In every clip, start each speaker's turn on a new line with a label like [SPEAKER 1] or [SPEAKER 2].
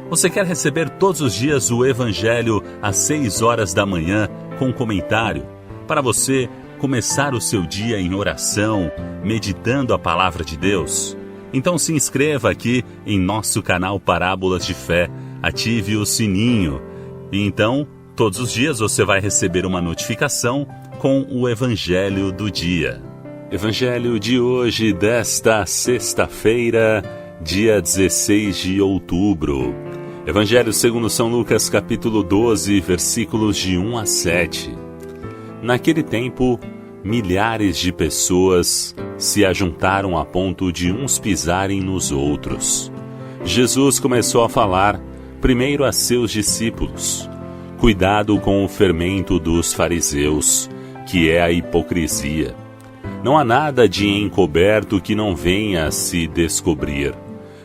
[SPEAKER 1] Você quer receber todos os dias o Evangelho às 6 horas da manhã com comentário, para você começar o seu dia em oração, meditando a Palavra de Deus? Então se inscreva aqui em nosso canal Parábolas de Fé, ative o sininho e então todos os dias você vai receber uma notificação com o Evangelho do dia. Evangelho de hoje, desta sexta-feira, dia 16 de outubro. Evangelho segundo São Lucas, capítulo 12, versículos de 1 a 7. Naquele tempo, milhares de pessoas se ajuntaram a ponto de uns pisarem nos outros. Jesus começou a falar primeiro a seus discípulos: cuidado com o fermento dos fariseus, que é a hipocrisia. Não há nada de encoberto que não venha a se descobrir,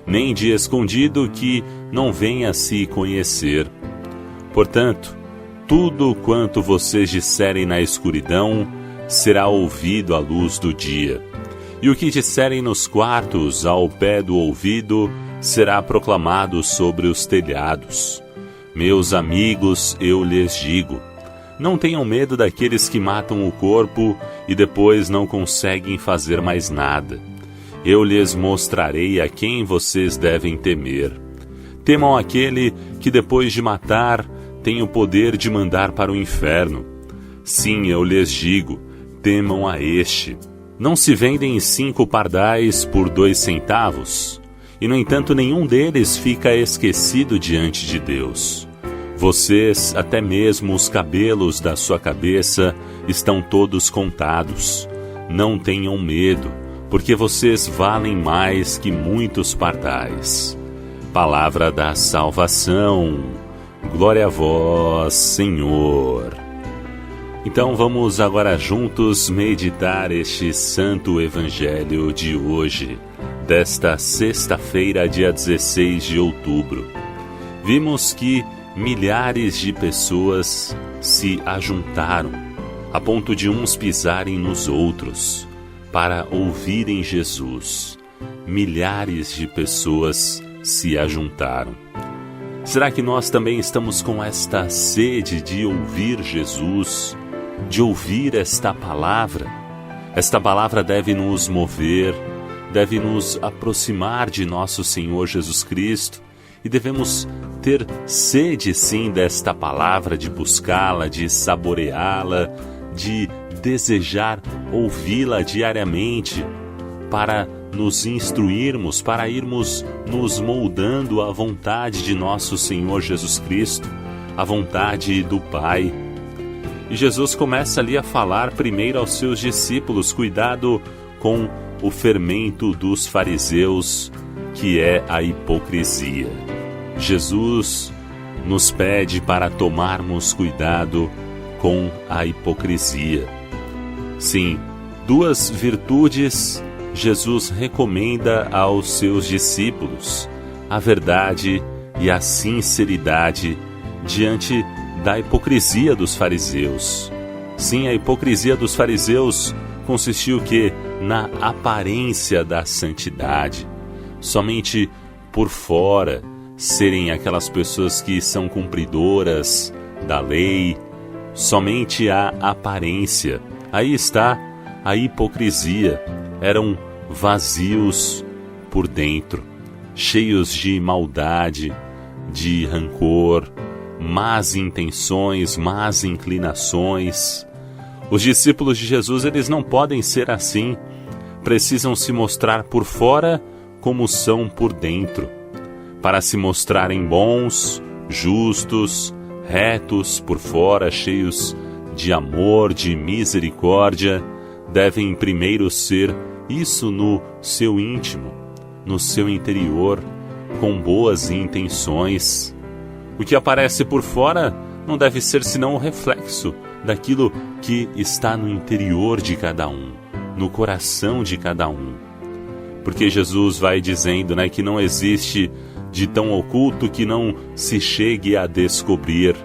[SPEAKER 1] nem de escondido que não venha a se conhecer. Portanto, tudo quanto vocês disserem na escuridão será ouvido à luz do dia, e o que disserem nos quartos ao pé do ouvido será proclamado sobre os telhados. Meus amigos, eu lhes digo, não tenham medo daqueles que matam o corpo e depois não conseguem fazer mais nada. Eu lhes mostrarei a quem vocês devem temer. Temam aquele que depois de matar tem o poder de mandar para o inferno. Sim, eu lhes digo, temam a este. Não se vendem 5 pardais por 2 centavos, e no entanto nenhum deles fica esquecido diante de Deus. Vocês, até mesmo os cabelos da sua cabeça, estão todos contados. Não tenham medo, porque vocês valem mais que muitos pardais. Palavra da salvação. Glória a vós, Senhor. Então vamos agora juntos meditar este santo evangelho de hoje, desta sexta-feira, dia 16 de outubro. Vimos que milhares de pessoas se ajuntaram, a ponto de uns pisarem nos outros, para ouvirem Jesus. Milhares de pessoas se ajuntaram. Será que nós também estamos com esta sede de ouvir Jesus, de ouvir esta palavra? Esta palavra deve nos mover, deve nos aproximar de nosso Senhor Jesus Cristo, e devemos ter sede sim desta palavra, de buscá-la, de saboreá-la, de desejar ouvi-la diariamente, para nos instruirmos, para irmos nos moldando à vontade de nosso Senhor Jesus Cristo, à vontade do Pai. E Jesus começa ali a falar primeiro aos seus discípulos: cuidado com o fermento dos fariseus, que é a hipocrisia. Jesus nos pede para tomarmos cuidado com a hipocrisia. Sim, 2 virtudes Jesus recomenda aos seus discípulos: a verdade e a sinceridade diante da hipocrisia dos fariseus. Sim, a hipocrisia dos fariseus consistiu o quê? Na aparência da santidade. Somente por fora serem aquelas pessoas que são cumpridoras da lei, somente a aparência. Aí está a hipocrisia. Eram vazios por dentro, cheios de maldade, de rancor, más intenções, más inclinações. Os discípulos de Jesus, eles não podem ser assim. Precisam se mostrar por fora como são por dentro, para se mostrarem bons, justos, retos por fora, cheios de amor, de misericórdia. Devem primeiro ser isso no seu íntimo, no seu interior, com boas intenções. O que aparece por fora não deve ser senão o reflexo daquilo que está no interior de cada um, no coração de cada um. Porque Jesus vai dizendo, que não existe de tão oculto que não se chegue a descobrir.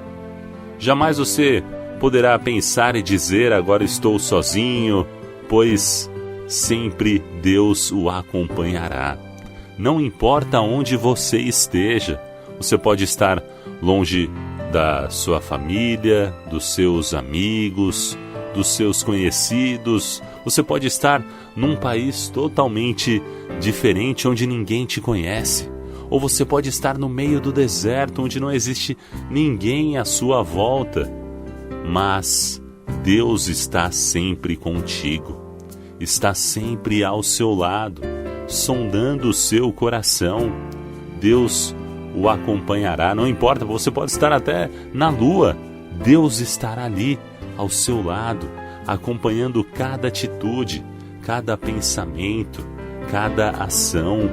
[SPEAKER 1] Jamais você poderá pensar e dizer: agora estou sozinho, pois sempre Deus o acompanhará. Não importa onde você esteja, Você pode estar longe da sua família, dos seus amigos, dos seus conhecidos. Você pode estar num país totalmente diferente, onde ninguém te conhece. Ou você pode estar no meio do deserto, onde não existe ninguém à sua volta. Mas Deus está sempre contigo, está sempre ao seu lado, sondando o seu coração. Deus o acompanhará, não importa, você pode estar até na lua, Deus estará ali ao seu lado, acompanhando cada atitude, cada pensamento, cada ação.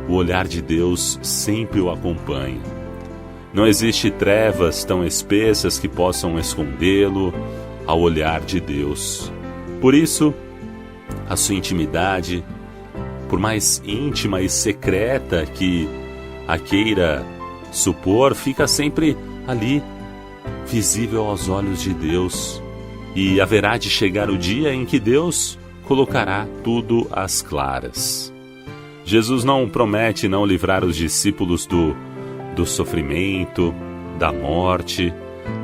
[SPEAKER 1] O olhar de Deus sempre o acompanha. Não existe trevas tão espessas que possam escondê-lo ao olhar de Deus. Por isso, a sua intimidade, por mais íntima e secreta que a queira supor, fica sempre ali, visível aos olhos de Deus. E haverá de chegar o dia em que Deus colocará tudo às claras. Jesus não promete não livrar os discípulos do sofrimento, da morte,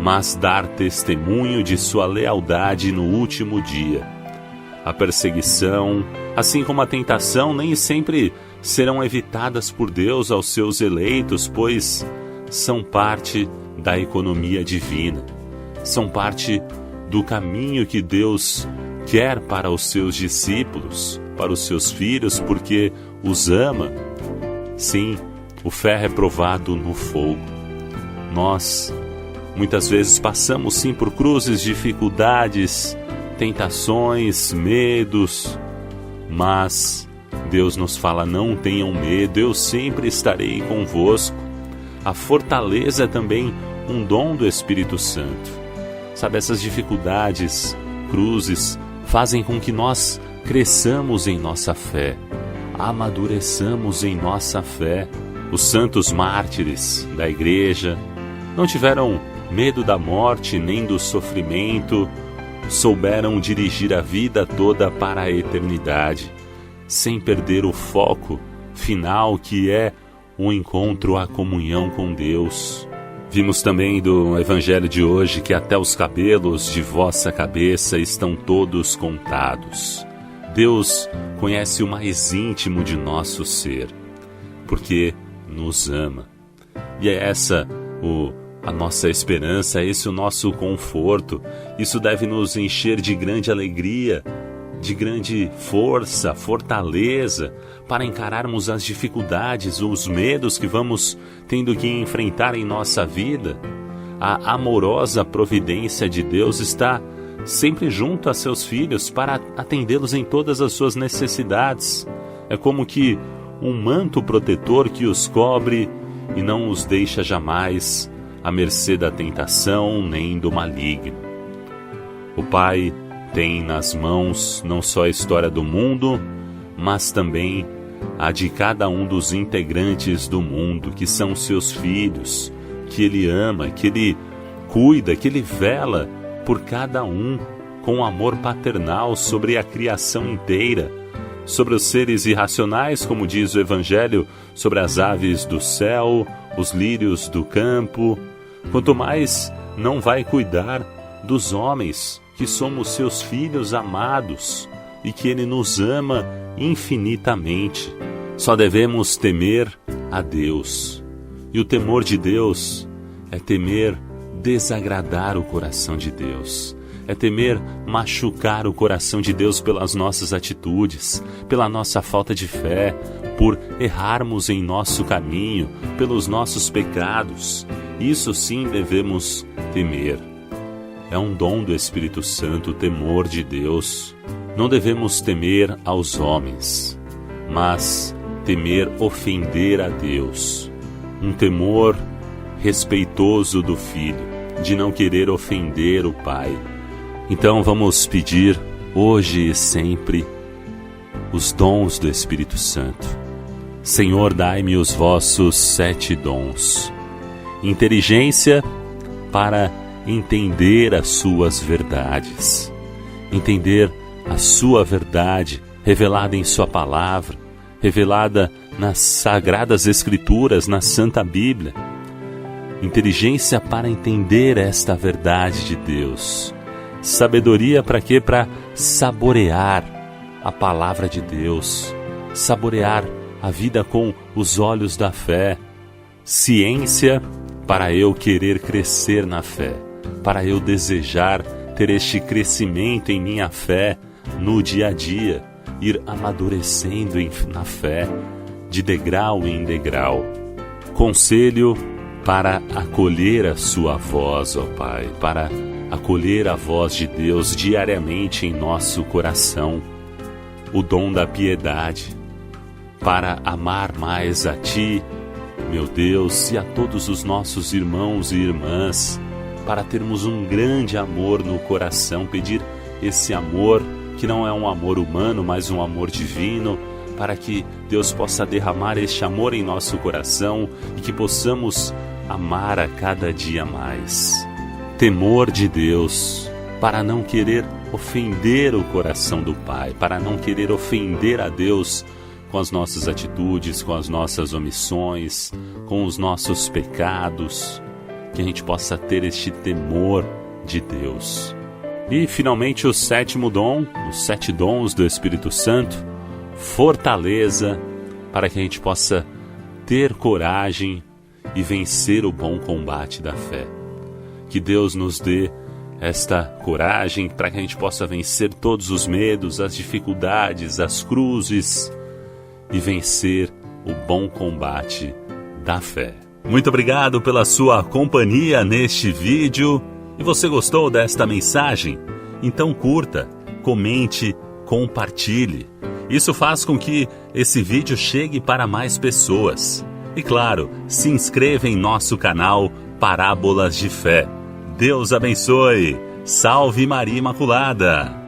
[SPEAKER 1] mas dar testemunho de sua lealdade no último dia. A perseguição, assim como a tentação, nem sempre serão evitadas por Deus aos seus eleitos, pois são parte da economia divina, são parte do caminho que Deus quer para os seus discípulos, para os seus filhos, porque os ama. Sim, o ferro é provado no fogo. Nós, muitas vezes, passamos sim por cruzes, dificuldades, tentações, medos, mas Deus nos fala: não tenham medo, eu sempre estarei convosco. A fortaleza é também um dom do Espírito Santo. Sabe, essas dificuldades, cruzes, fazem com que nós cresçamos em nossa fé, amadureçamos em nossa fé. Os santos mártires da igreja não tiveram medo da morte nem do sofrimento, souberam dirigir a vida toda para a eternidade, sem perder o foco final, que é o encontro, a comunhão com Deus. Vimos também do Evangelho de hoje que até os cabelos de vossa cabeça estão todos contados. Deus conhece o mais íntimo de nosso ser, porque nos ama. E é essa a nossa esperança, esse o nosso conforto. Isso deve nos encher de grande alegria, de grande força, fortaleza, para encararmos as dificuldades, os medos que vamos tendo que enfrentar em nossa vida. A amorosa providência de Deus está sempre junto a seus filhos para atendê-los em todas as suas necessidades. É como que um manto protetor que os cobre e não os deixa jamais à mercê da tentação nem do maligno. O Pai tem nas mãos não só a história do mundo, mas também a de cada um dos integrantes do mundo, que são seus filhos, que Ele ama, que Ele cuida, que Ele vela por cada um com amor paternal sobre a criação inteira, sobre os seres irracionais, como diz o Evangelho, sobre as aves do céu, os lírios do campo. Quanto mais não vai cuidar dos homens, que somos seus filhos amados e que Ele nos ama infinitamente. Só devemos temer a Deus. E o temor de Deus é temer desagradar o coração de Deus. É temer machucar o coração de Deus pelas nossas atitudes, pela nossa falta de fé, por errarmos em nosso caminho, pelos nossos pecados. Isso sim devemos temer. É um dom do Espírito Santo, o temor de Deus. Não devemos temer aos homens, mas temer ofender a Deus. Um temor respeitoso do Filho, de não querer ofender o Pai. Então vamos pedir hoje e sempre os dons do Espírito Santo. Senhor, dai-me os vossos 7 dons. Inteligência para entender as suas verdades, entender a sua verdade revelada em sua palavra, revelada nas Sagradas Escrituras, na Santa Bíblia. Inteligência para entender esta verdade de Deus. Sabedoria para quê? Para saborear a palavra de Deus, saborear a vida com os olhos da fé. Ciência para eu querer crescer na fé, para eu desejar ter este crescimento em minha fé no dia a dia, ir amadurecendo na fé, de degrau em degrau. Conselho para acolher a sua voz, ó Pai, para acolher a voz de Deus diariamente em nosso coração. O dom da piedade, para amar mais a Ti, meu Deus, e a todos os nossos irmãos e irmãs, para termos um grande amor no coração, pedir esse amor que não é um amor humano, mas um amor divino, para que Deus possa derramar este amor em nosso coração e que possamos amar a cada dia mais. Temor de Deus, para não querer ofender o coração do Pai, para não querer ofender a Deus com as nossas atitudes, com as nossas omissões, com os nossos pecados, que a gente possa ter este temor de Deus. E finalmente o 7º dom, os 7 dons do Espírito Santo, fortaleza, para que a gente possa ter coragem e vencer o bom combate da fé. Que Deus nos dê esta coragem para que a gente possa vencer todos os medos, as dificuldades, as cruzes e vencer o bom combate da fé. Muito obrigado pela sua companhia neste vídeo. E você gostou desta mensagem? Então curta, comente, compartilhe. Isso faz com que esse vídeo chegue para mais pessoas. E claro, se inscreva em nosso canal Parábolas de Fé. Deus abençoe. Salve Maria Imaculada.